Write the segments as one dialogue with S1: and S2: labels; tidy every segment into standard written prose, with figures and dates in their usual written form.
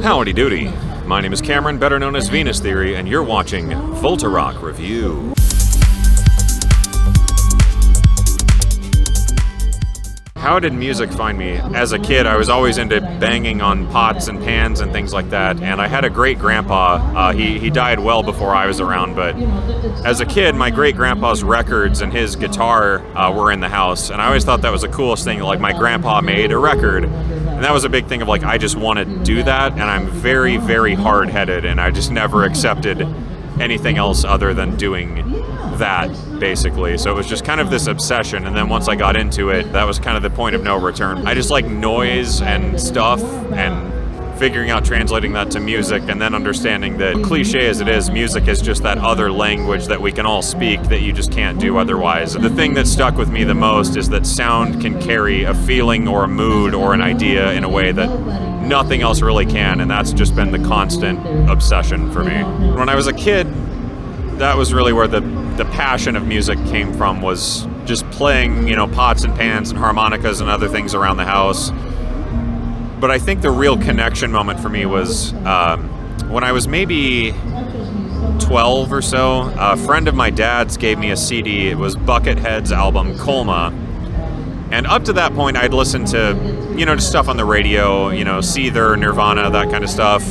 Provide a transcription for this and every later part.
S1: Howdy doody. My name is Cameron, better known as Venus Theory, and you're watching Volta Rock Review. How did music find me? As a kid, I was always into banging on pots and pans and things like that, and I had a great-grandpa. He died well before I was around, but as a kid, my great-grandpa's records and his guitar were in the house, and I always thought that was the coolest thing. Like, my grandpa made a record, and that was a big thing of, like, I just want to do that, and I'm very, very hard-headed, and I just never accepted anything else other than doing that, basically. So it was just kind of this obsession, and then once I got into it, that was kind of the point of no return. I just like noise and stuff, and figuring out translating that to music, and then understanding that, cliche as it is, music is just that other language that we can all speak that you just can't do otherwise. The thing that stuck with me the most is that sound can carry a feeling or a mood or an idea in a way that nothing else really can, and that's just been the constant obsession for me. When I was a kid, that was really where the passion of music came from, was just playing, pots and pans and harmonicas and other things around the house. But I think the real connection moment for me was when I was maybe 12 or so. A friend of my dad's gave me a CD. It was Buckethead's album, Colma. And up to that point, I'd listened to, just stuff on the radio, Seether, Nirvana, that kind of stuff.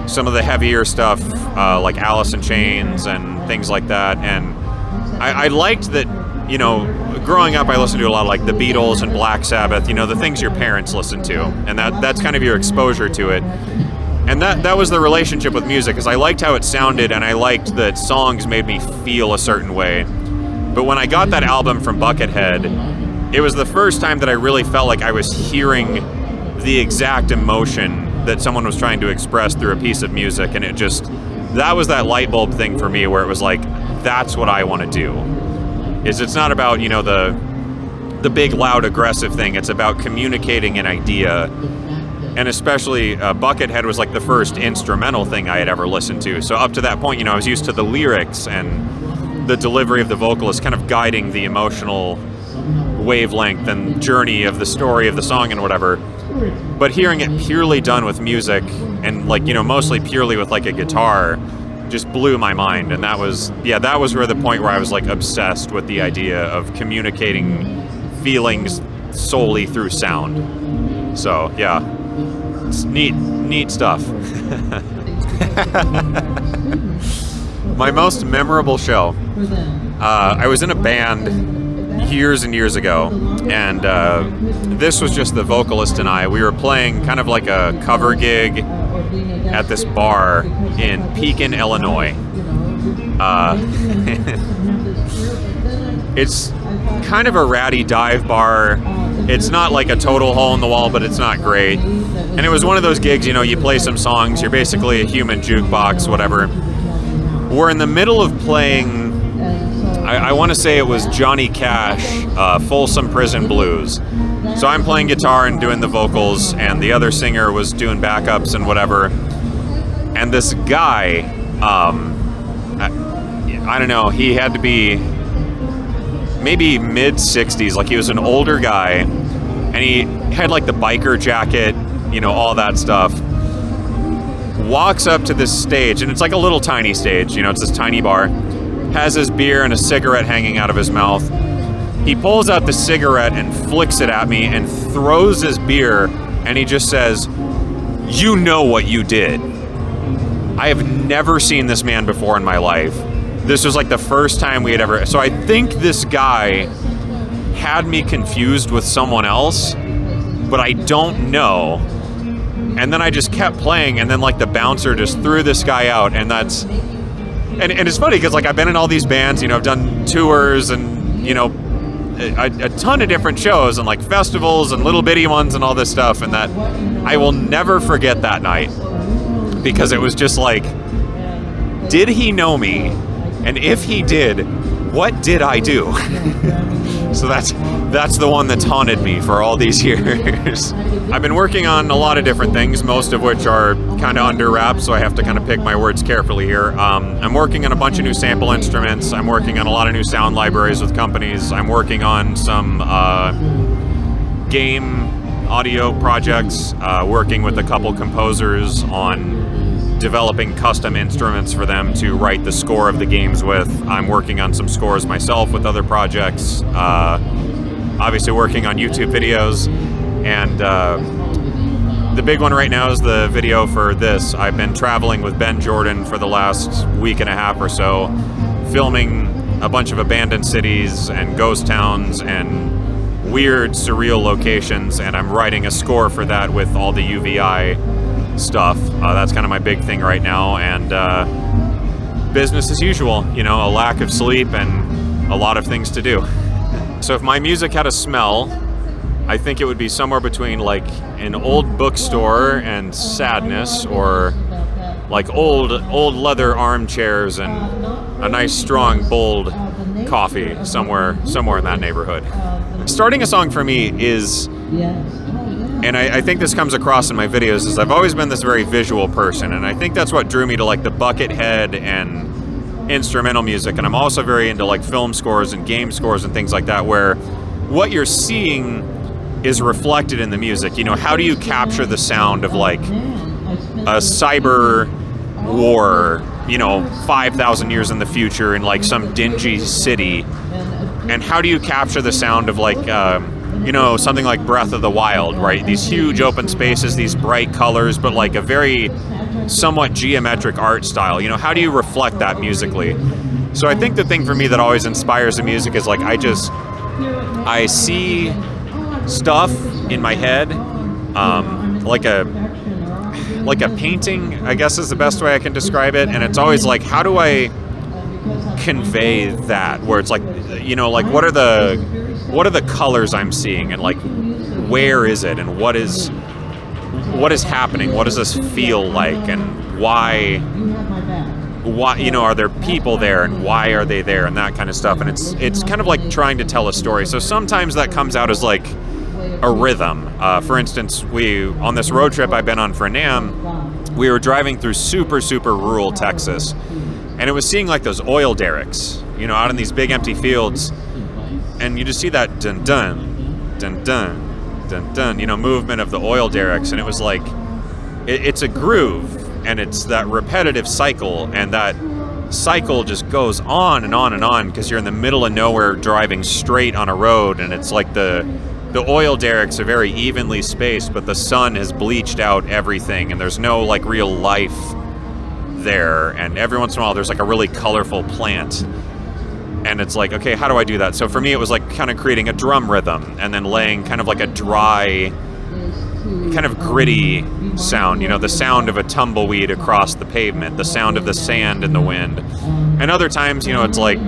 S1: Some of the heavier stuff, like Alice in Chains and things like that. And I liked that, growing up, I listened to a lot of like the Beatles and Black Sabbath, the things your parents listen to. And that's kind of your exposure to it. And that was the relationship with music, is I liked how it sounded, and I liked that songs made me feel a certain way. But when I got that album from Buckethead, it was the first time that I really felt like I was hearing the exact emotion that someone was trying to express through a piece of music, and that was that light bulb thing for me, where it was like, that's what I want to do. It's not about, the big, loud, aggressive thing. It's about communicating an idea. And especially Buckethead was like the first instrumental thing I had ever listened to. So up to that point, I was used to the lyrics and the delivery of the vocalist kind of guiding the emotional wavelength and journey of the story of the song and whatever. But hearing it purely done with music, and like, mostly purely with like a guitar, just blew my mind. And that was where the point where I was like obsessed with the idea of communicating feelings solely through sound. So yeah, it's neat stuff. My most memorable show, I was in a band years and years ago, and this was just the vocalist and I. We were playing kind of like a cover gig at this bar in Pekin, Illinois. It's kind of a ratty dive bar. It's not like a total hole in the wall, but it's not great. And it was one of those gigs, you play some songs, you're basically a human jukebox, whatever. We're in the middle of playing, I want to say it was Johnny Cash, Folsom Prison Blues. So I'm playing guitar and doing the vocals, and the other singer was doing backups and whatever. And this guy, I don't know, he had to be maybe mid-60s, like he was an older guy, and he had like the biker jacket, all that stuff. Walks up to this stage, and it's like a little tiny stage, it's this tiny bar. Has his beer and a cigarette hanging out of his mouth. He pulls out the cigarette and flicks it at me and throws his beer, and he just says, "You know what you did." I have never seen this man before in my life. This was like the first time we had ever... So I think this guy had me confused with someone else, but I don't know. And then I just kept playing, and then like the bouncer just threw this guy out, and that's... And it's funny because like I've been in all these bands, I've done tours and, a ton of different shows and like festivals and little bitty ones and all this stuff, and that I will never forget that night, because it was just like, did he know me? And if he did, what did I do? So that's the one that's haunted me for all these years. I've been working on a lot of different things, most of which are kind of under wraps, so I have to kind of pick my words carefully here. I'm working on a bunch of new sample instruments. I'm working on a lot of new sound libraries with companies. I'm working on some game audio projects, working with a couple composers on developing custom instruments for them to write the score of the games with. I'm working on some scores myself with other projects, obviously working on YouTube videos, and the big one right now is the video for this. I've been traveling with Ben Jordan for the last week and a half or so, filming a bunch of abandoned cities and ghost towns and weird, surreal locations, and I'm writing a score for that with all the UVI stuff. That's kind of my big thing right now, and business as usual, you know, a lack of sleep and a lot of things to do. So if my music had a smell, I think it would be somewhere between like an old bookstore and sadness, or like old leather armchairs and a nice strong bold coffee, somewhere in that neighborhood. Starting a song for me is, and I think this comes across in my videos, is I've always been this very visual person, and I think that's what drew me to like the Buckethead and instrumental music, and I'm also very into like film scores and game scores and things like that, where what you're seeing is reflected in the music. You know, how do you capture the sound of like a cyber war, you know, 5,000 years in the future in like some dingy city, and how do you capture the sound of like you know, something like Breath of the Wild, right? These huge open spaces, these bright colors, but like a very somewhat geometric art style. You know, how do you reflect that musically? So I think the thing for me that always inspires the music is like I see stuff in my head, like a painting, I guess is the best way I can describe it, and it's always like, how do I convey that, where it's like, you know, like what are the colors I'm seeing, and like where is it, and what is happening, what does this feel like, and why, you know, are there people there, and why are they there, and that kind of stuff. And it's kind of like trying to tell a story. So sometimes that comes out as like a rhythm. For instance, on this road trip I've been on for NAMM, we were driving through super rural Texas, and it was seeing like those oil derricks, you know, out in these big empty fields, and you just see that dun dun dun dun dun dun, you know, movement of the oil derricks, and it was like it's a groove, and it's that repetitive cycle, and that cycle just goes on and on and on, because you're in the middle of nowhere driving straight on a road, and it's like the oil derricks are very evenly spaced, but the sun has bleached out everything, and there's no like real life there, and every once in a while there's like a really colorful plant, and it's like, okay, how do I do that? So for me it was like kind of creating a drum rhythm, and then laying kind of like a dry, kind of gritty sound, you know, the sound of a tumbleweed across the pavement, the sound of the sand in the wind. And other times, you know, it's like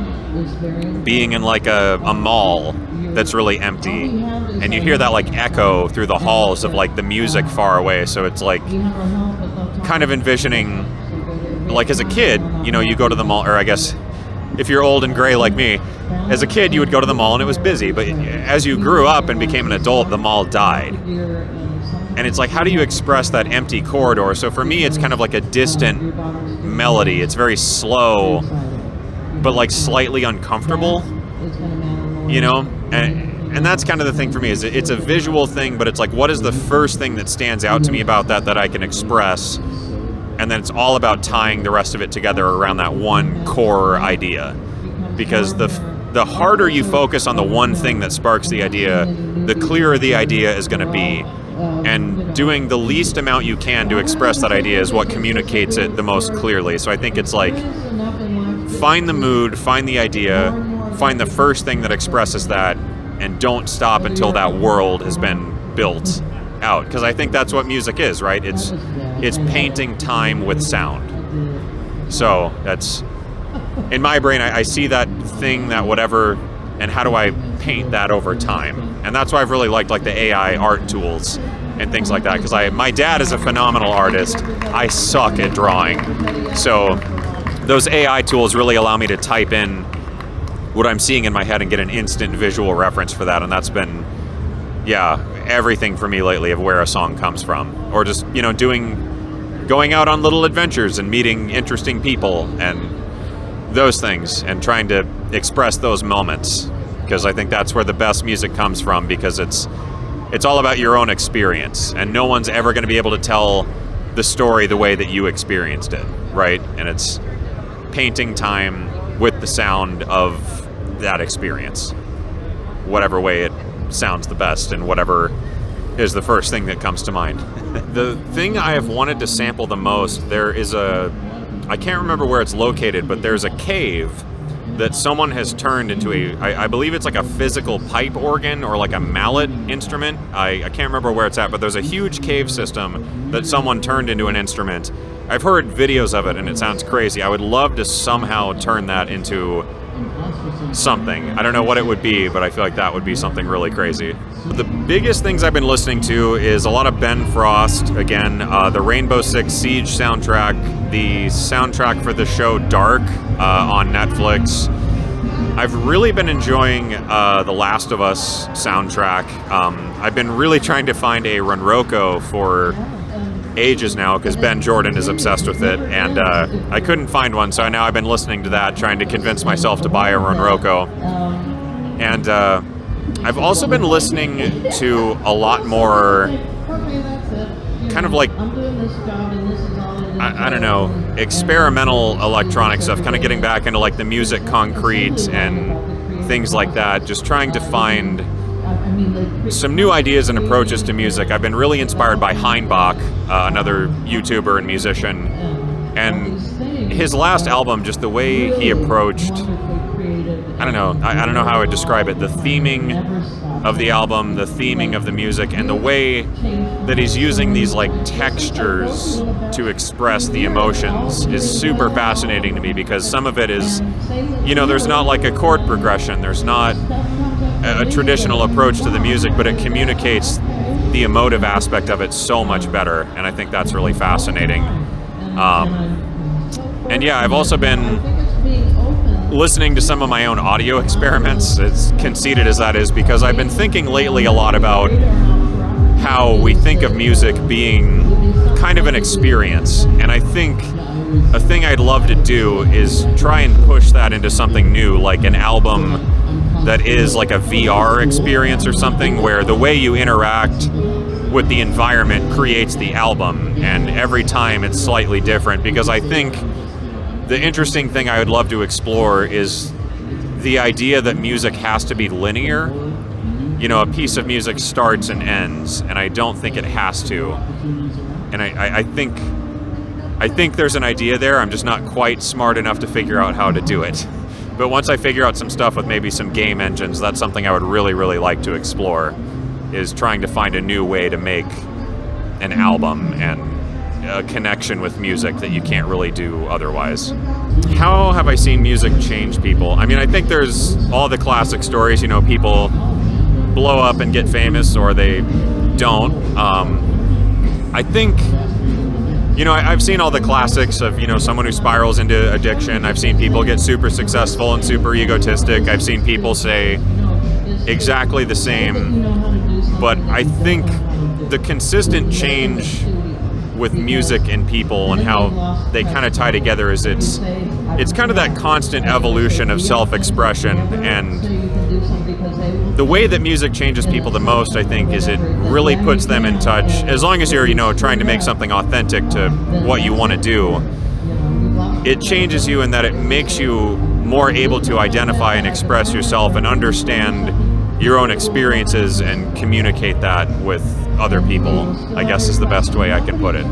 S1: being in like a mall that's really empty, and you hear that like echo through the halls of like the music far away. So it's like kind of envisioning, like as a kid, you know, you go to the mall, or I guess if you're old and gray like me, as a kid you would go to the mall and it was busy, but as you grew up and became an adult, the mall died. And it's like, how do you express that empty corridor? So for me, it's kind of like a distant melody. It's very slow, but like slightly uncomfortable, you know? And that's kind of the thing for me, is it's a visual thing, but it's like, what is the first thing that stands out to me about that I can express? And then it's all about tying the rest of it together around that one core idea. Because the harder you focus on the one thing that sparks the idea, the clearer the idea is going to be. And doing the least amount you can to express that idea is what communicates it the most clearly. So I think it's like, find the mood, find the idea, find the first thing that expresses that, and don't stop until that world has been built out. Because I think that's what music is, right? It's painting time with sound. So that's, in my brain, I see that thing, that whatever, and how do I paint that over time? And that's why I've really liked like the AI art tools and things like that, because my dad is a phenomenal artist. I suck at drawing. So those AI tools really allow me to type in what I'm seeing in my head and get an instant visual reference for that. And that's been, yeah, everything for me lately of where a song comes from. Or just, you know, going out on little adventures and meeting interesting people and those things, and trying to express those moments, because I think that's where the best music comes from, because it's it's all about your own experience, and no one's ever going to be able to tell the story the way that you experienced it, right? And it's painting time with the sound of that experience, whatever way it sounds the best and whatever is the first thing that comes to mind. The thing I have wanted to sample the most, there is I can't remember where it's located, but there's a cave that someone has turned into I believe it's like a physical pipe organ or like a mallet instrument. I can't remember where it's at, but there's a huge cave system that someone turned into an instrument. I've heard videos of it and it sounds crazy. I would love to somehow turn that into something. I don't know what it would be, but I feel like that would be something really crazy. The biggest things I've been listening to is a lot of Ben Frost, again, the Rainbow Six Siege soundtrack, the soundtrack for the show Dark on Netflix. I've really been enjoying the Last of Us soundtrack. I've been really trying to find a Runroko for ages now because Ben Jordan is obsessed with it, and I couldn't find one, so now I've been listening to that, trying to convince myself to buy a Runroko. And I've also been listening to a lot more kind of like, I don't know, experimental electronic stuff, kind of getting back into like the Music Concrete and things like that, just trying to find some new ideas and approaches to music. I've been really inspired by Heinbach, another YouTuber and musician, and his last album, just the way he approached, I don't know how I would describe it, the theming of the album, the theming of the music, and the way that he's using these like textures to express the emotions is super fascinating to me, because some of it is, there's not like a chord progression, there's not a traditional approach to the music, but it communicates the emotive aspect of it so much better, and I think that's really fascinating. And yeah, I've also been listening to some of my own audio experiments, as conceited as that is, because I've been thinking lately a lot about how we think of music being kind of an experience, and I think a thing I'd love to do is try and push that into something new, like an album that is like a VR experience or something, where the way you interact with the environment creates the album, and every time it's slightly different, because I think the interesting thing I would love to explore is the idea that music has to be linear. A piece of music starts and ends, and I don't think it has to. And I think there's an idea there, I'm just not quite smart enough to figure out how to do it. But once I figure out some stuff with maybe some game engines, that's something I would really, really like to explore, is trying to find a new way to make an album and a connection with music that you can't really do otherwise. How have I seen music change people? I mean, I think there's all the classic stories, people blow up and get famous, or they don't. I think, I've seen all the classics of, someone who spirals into addiction. I've seen people get super successful and super egotistic. I've seen people say exactly the same. But I think the consistent change with music and people and how they kind of tie together is it's kind of that constant evolution of self-expression, and the way that music changes people the most, I think, is it really puts them in touch, as long as you're trying to make something authentic to what you want to do. It changes you in that it makes you more able to identify and express yourself and understand your own experiences and communicate that with other people, I guess is the best way I can put it.